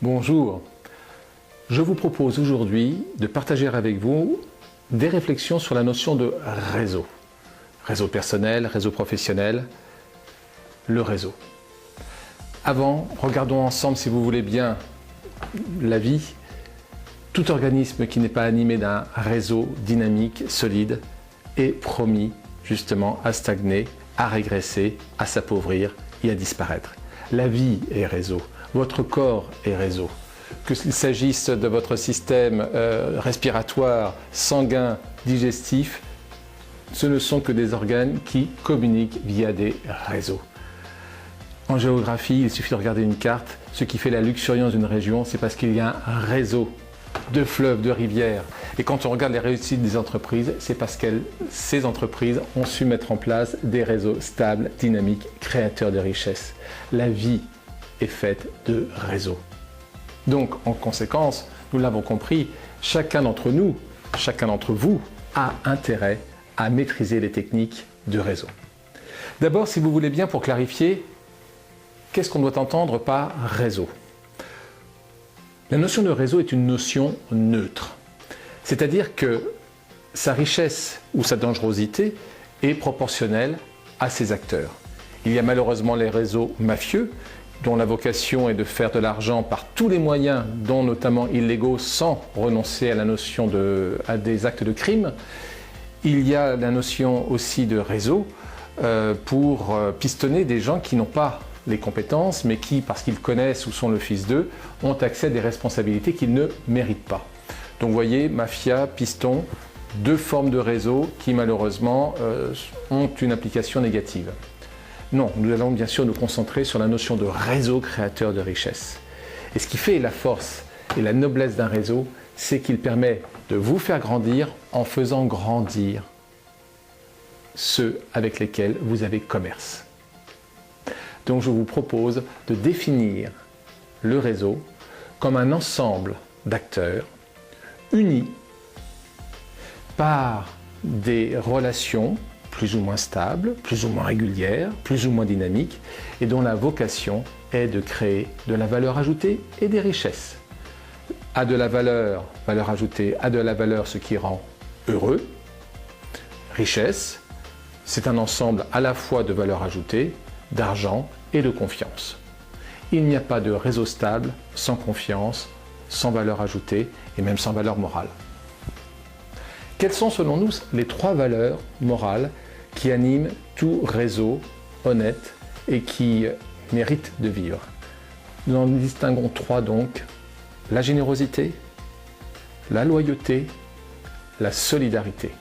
Bonjour, je vous propose aujourd'hui de partager avec vous des réflexions sur la notion de réseau. Réseau personnel, réseau professionnel, le réseau. Avant, regardons ensemble, si vous voulez bien, la vie. Tout organisme qui n'est pas animé d'un réseau dynamique, solide, est promis justement à stagner, à régresser, à s'appauvrir et à disparaître. La vie est réseau, votre corps est réseau. Qu'il s'agisse de votre système respiratoire, sanguin, digestif, ce ne sont que des organes qui communiquent via des réseaux. En géographie, il suffit de regarder une carte. Ce qui fait la luxuriance d'une région, c'est parce qu'il y a un réseau de fleuves, de rivières. Et quand on regarde les réussites des entreprises, c'est parce que ces entreprises ont su mettre en place des réseaux stables, dynamiques, créateurs de richesses. La vie est faite de réseaux. Donc, en conséquence, nous l'avons compris, chacun d'entre nous, chacun d'entre vous a intérêt à maîtriser les techniques de réseau. D'abord, si vous voulez bien, pour clarifier, qu'est-ce qu'on doit entendre par réseau ? La notion de réseau est une notion neutre, c'est-à-dire que sa richesse ou sa dangerosité est proportionnelle à ses acteurs. Il y a malheureusement les réseaux mafieux, dont la vocation est de faire de l'argent par tous les moyens, dont notamment illégaux, sans renoncer à la notion à des actes de crime. Il y a la notion aussi de réseau pour pistonner des gens qui n'ont pas les compétences, mais qui, parce qu'ils connaissent ou sont le fils d'eux, ont accès à des responsabilités qu'ils ne méritent pas. Donc vous voyez, mafia, piston, deux formes de réseau qui malheureusement ont une application négative. Non, nous allons bien sûr nous concentrer sur la notion de réseau créateur de richesse. Et ce qui fait la force et la noblesse d'un réseau, c'est qu'il permet de vous faire grandir en faisant grandir ceux avec lesquels vous avez commerce. Donc je vous propose de définir le réseau comme un ensemble d'acteurs unis par des relations plus ou moins stables, plus ou moins régulières, plus ou moins dynamiques, et dont la vocation est de créer de la valeur ajoutée et des richesses. À de la valeur ajoutée, à de la valeur ce qui rend heureux. Richesse, c'est un ensemble à la fois de valeur ajoutée, d'argent et de confiance. Il n'y a pas de réseau stable sans confiance, sans valeur ajoutée et même sans valeur morale. Quelles sont selon nous les trois valeurs morales qui animent tout réseau honnête et qui mérite de vivre? Nous en distinguons trois donc: la générosité, la loyauté, la solidarité.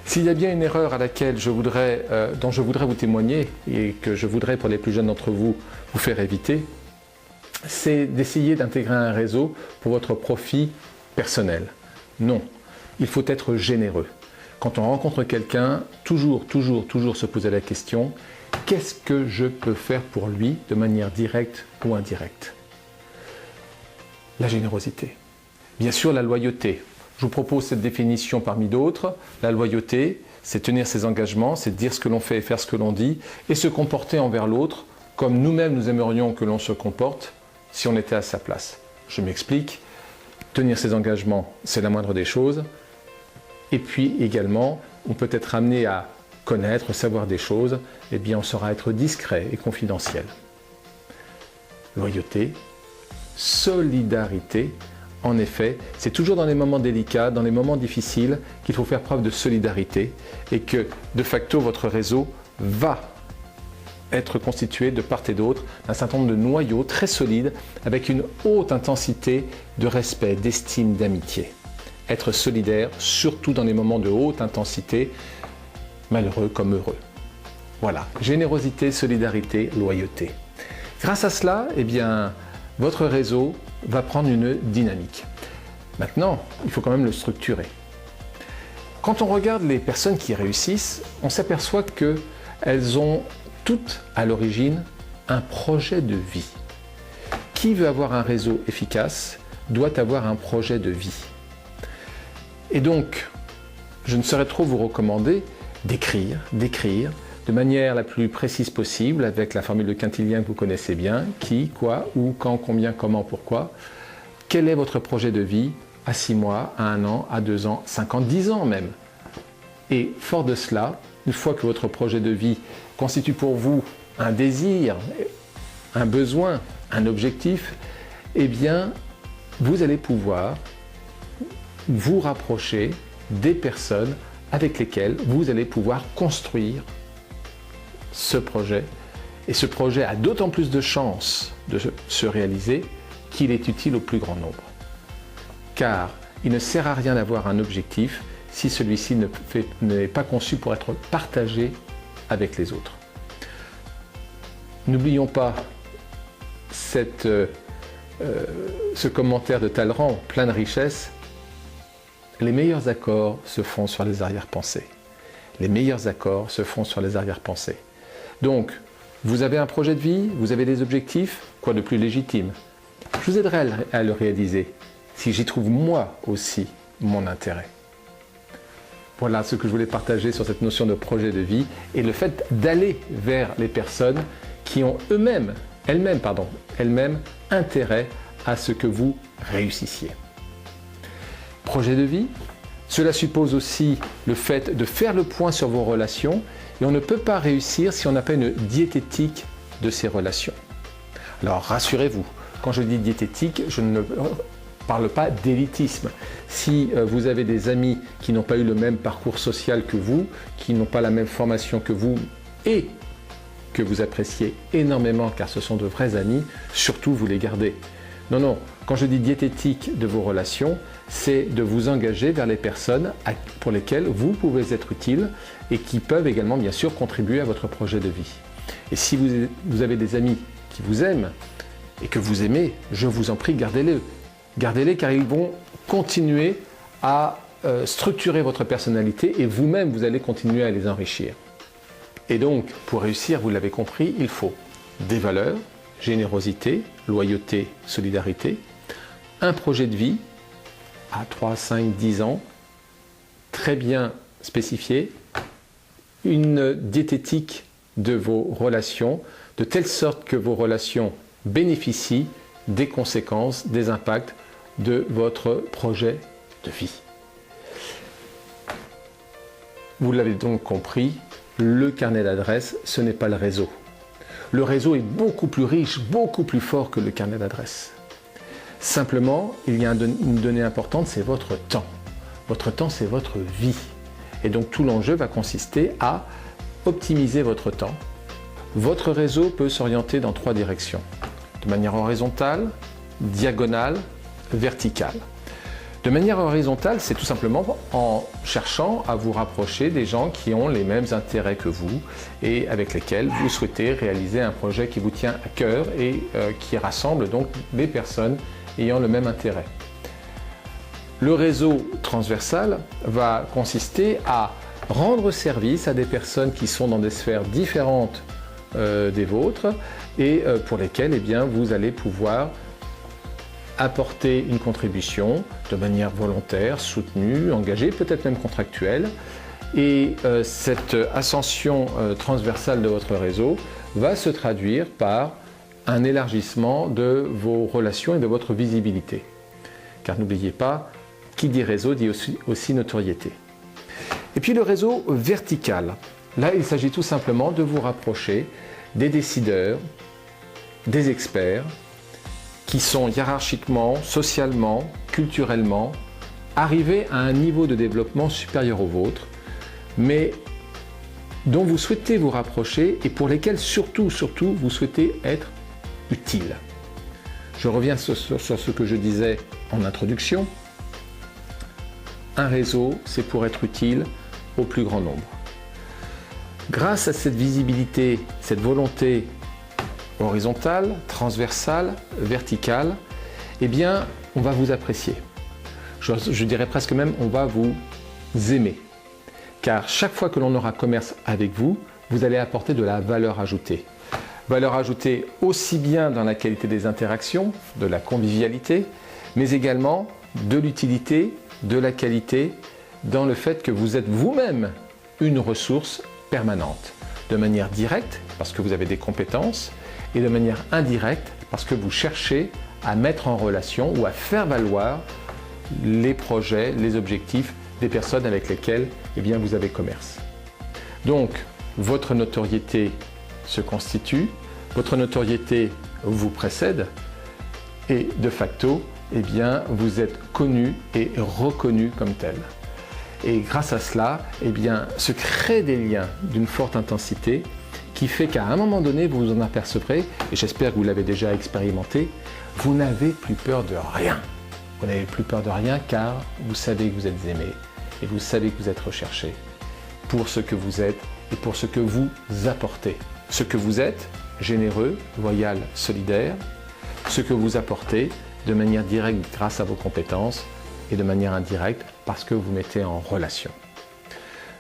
S'il y a bien une erreur à laquelle dont je voudrais vous témoigner et que je voudrais pour les plus jeunes d'entre vous vous faire éviter, c'est d'essayer d'intégrer un réseau pour votre profit personnel. Non, il faut être généreux. Quand on rencontre quelqu'un, toujours se poser la question: qu'est-ce que je peux faire pour lui de manière directe ou indirecte? La générosité. Bien sûr, la loyauté. Je vous propose cette définition parmi d'autres. La loyauté, c'est tenir ses engagements, c'est dire ce que l'on fait et faire ce que l'on dit, et se comporter envers l'autre comme nous-mêmes nous aimerions que l'on se comporte si on était à sa place. Je m'explique. Tenir ses engagements, c'est la moindre des choses. Et puis également, on peut être amené à connaître, savoir des choses, eh bien on saura être discret et confidentiel. Loyauté, solidarité. En effet, c'est toujours dans les moments délicats, dans les moments difficiles qu'il faut faire preuve de solidarité et que, de facto, votre réseau va être constitué de part et d'autre d'un certain nombre de noyaux très solides avec une haute intensité de respect, d'estime, d'amitié. Être solidaire, surtout dans les moments de haute intensité, malheureux comme heureux. Voilà, générosité, solidarité, loyauté. Grâce à cela, eh bien, votre réseau va prendre une dynamique. Maintenant, il faut quand même le structurer. Quand on regarde les personnes qui réussissent, on s'aperçoit qu'elles ont toutes à l'origine un projet de vie. Qui veut avoir un réseau efficace doit avoir un projet de vie. Et donc, je ne saurais trop vous recommander d'écrire, de manière la plus précise possible, avec la formule de Quintilien que vous connaissez bien, qui, quoi, où, quand, combien, comment, pourquoi. Quel est votre projet de vie à 6 mois, à 1 an, à 2 ans, 5 ans, 10 ans même? Et fort de cela, une fois que votre projet de vie constitue pour vous un désir, un besoin, un objectif, eh bien, vous allez pouvoir vous rapprocher des personnes avec lesquelles vous allez pouvoir construire ce projet. Et ce projet a d'autant plus de chances de se réaliser qu'il est utile au plus grand nombre. Car il ne sert à rien d'avoir un objectif si celui-ci n'est pas conçu pour être partagé avec les autres. N'oublions pas ce commentaire de Talleyrand, plein de richesse. Les meilleurs accords se font sur les arrière-pensées. Les meilleurs accords se font sur les arrière-pensées. Donc, vous avez un projet de vie, vous avez des objectifs, quoi de plus légitime? Je vous aiderai à le réaliser si j'y trouve moi aussi mon intérêt. Voilà ce que je voulais partager sur cette notion de projet de vie et le fait d'aller vers les personnes qui ont elles-mêmes intérêt à ce que vous réussissiez. Projet de vie, cela suppose aussi le fait de faire le point sur vos relations et on ne peut pas réussir si on n'a pas une diététique de ces relations. Alors rassurez-vous, quand je dis diététique, je ne parle pas d'élitisme. Si vous avez des amis qui n'ont pas eu le même parcours social que vous, qui n'ont pas la même formation que vous et que vous appréciez énormément car ce sont de vrais amis, surtout vous les gardez. Non, non, quand je dis diététique de vos relations, c'est de vous engager vers les personnes pour lesquelles vous pouvez être utile et qui peuvent également bien sûr contribuer à votre projet de vie. Et si vous avez des amis qui vous aiment et que vous aimez, je vous en prie, gardez-les. Gardez-les car ils vont continuer à structurer votre personnalité et vous-même, vous allez continuer à les enrichir. Et donc, pour réussir, vous l'avez compris, il faut des valeurs, générosité, loyauté, solidarité, un projet de vie à 3, 5, 10 ans, très bien spécifié, une diététique de vos relations, de telle sorte que vos relations bénéficient des conséquences, des impacts de votre projet de vie. Vous l'avez donc compris, le carnet d'adresses, ce n'est pas le réseau. Le réseau est beaucoup plus riche, beaucoup plus fort que le carnet d'adresses. Simplement, il y a une donnée importante, c'est votre temps. Votre temps, c'est votre vie. Et donc tout l'enjeu va consister à optimiser votre temps. Votre réseau peut s'orienter dans 3 directions. De manière horizontale, diagonale, verticale. De manière horizontale, c'est tout simplement en cherchant à vous rapprocher des gens qui ont les mêmes intérêts que vous et avec lesquels vous souhaitez réaliser un projet qui vous tient à cœur et qui rassemble donc des personnes ayant le même intérêt. Le réseau transversal va consister à rendre service à des personnes qui sont dans des sphères différentes des vôtres et pour lesquelles eh bien, vous allez pouvoir apporter une contribution de manière volontaire, soutenue, engagée, peut-être même contractuelle. Et cette ascension transversale de votre réseau va se traduire par un élargissement de vos relations et de votre visibilité. Car n'oubliez pas, qui dit réseau dit aussi notoriété. Et puis le réseau vertical. Là, il s'agit tout simplement de vous rapprocher des décideurs, des experts, qui sont hiérarchiquement, socialement, culturellement, arrivés à un niveau de développement supérieur au vôtre, mais dont vous souhaitez vous rapprocher et pour lesquels surtout, vous souhaitez être utile. Je reviens sur ce que je disais en introduction. Un réseau, c'est pour être utile au plus grand nombre. Grâce à cette visibilité, cette volonté horizontale, transversale, verticale, eh bien, on va vous apprécier. Je dirais presque même, on va vous aimer. Car chaque fois que l'on aura commerce avec vous, vous allez apporter de la valeur ajoutée. Valeur ajoutée aussi bien dans la qualité des interactions, de la convivialité, mais également de l'utilité, de la qualité, dans le fait que vous êtes vous-même une ressource permanente. de manière directe, parce que vous avez des compétences, et de manière indirecte, parce que vous cherchez à mettre en relation ou à faire valoir les projets, les objectifs des personnes avec lesquelles vous avez commerce. Donc, votre notoriété se constitue, votre notoriété vous précède et de facto, vous êtes connu et reconnu comme tel. Et grâce à cela, se créent des liens d'une forte intensité qui fait qu'à un moment donné, vous vous en apercevrez, et j'espère que vous l'avez déjà expérimenté, vous n'avez plus peur de rien. Vous n'avez plus peur de rien car vous savez que vous êtes aimé et vous savez que vous êtes recherché pour ce que vous êtes et pour ce que vous apportez. Ce que vous êtes, généreux, loyal, solidaire, ce que vous apportez de manière directe grâce à vos compétences et de manière indirecte parce que vous mettez en relation.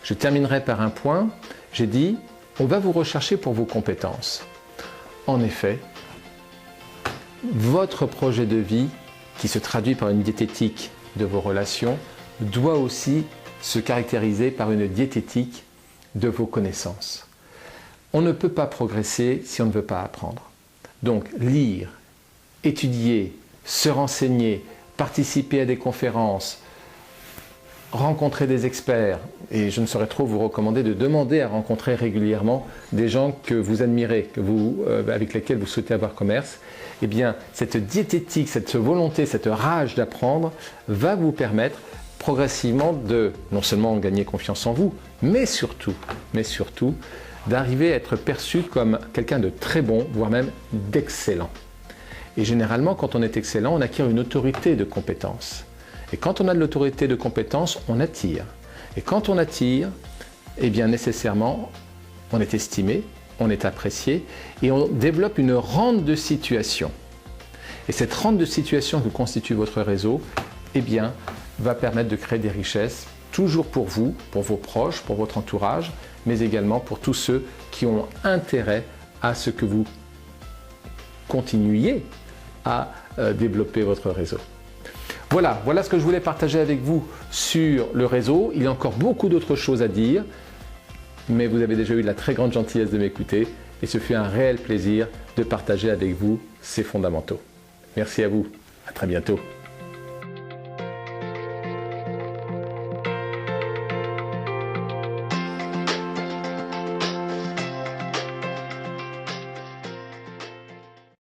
Je terminerai par un point. J'ai dit, on va vous rechercher pour vos compétences. En effet, votre projet de vie, qui se traduit par une diététique de vos relations, doit aussi se caractériser par une diététique de vos connaissances. On ne peut pas progresser si on ne veut pas apprendre. Donc, lire, étudier, se renseigner, participer à des conférences, rencontrer des experts, et je ne saurais trop vous recommander de demander à rencontrer régulièrement des gens que vous admirez, avec lesquels vous souhaitez avoir commerce. Cette diététique, cette volonté, cette rage d'apprendre va vous permettre progressivement de non seulement gagner confiance en vous, mais surtout d'arriver à être perçu comme quelqu'un de très bon, voire même d'excellent. Et généralement, quand on est excellent, on acquiert une autorité de compétence. Et quand on a de l'autorité de compétence, on attire. Et quand on attire, nécessairement, on est estimé, on est apprécié et on développe une rente de situation. Et cette rente de situation que constitue votre réseau, va permettre de créer des richesses, toujours pour vous, pour vos proches, pour votre entourage, mais également pour tous ceux qui ont intérêt à ce que vous continuiez à développer votre réseau. Voilà ce que je voulais partager avec vous sur le réseau. Il y a encore beaucoup d'autres choses à dire, mais vous avez déjà eu de la très grande gentillesse de m'écouter et ce fut un réel plaisir de partager avec vous ces fondamentaux. Merci à vous, à très bientôt.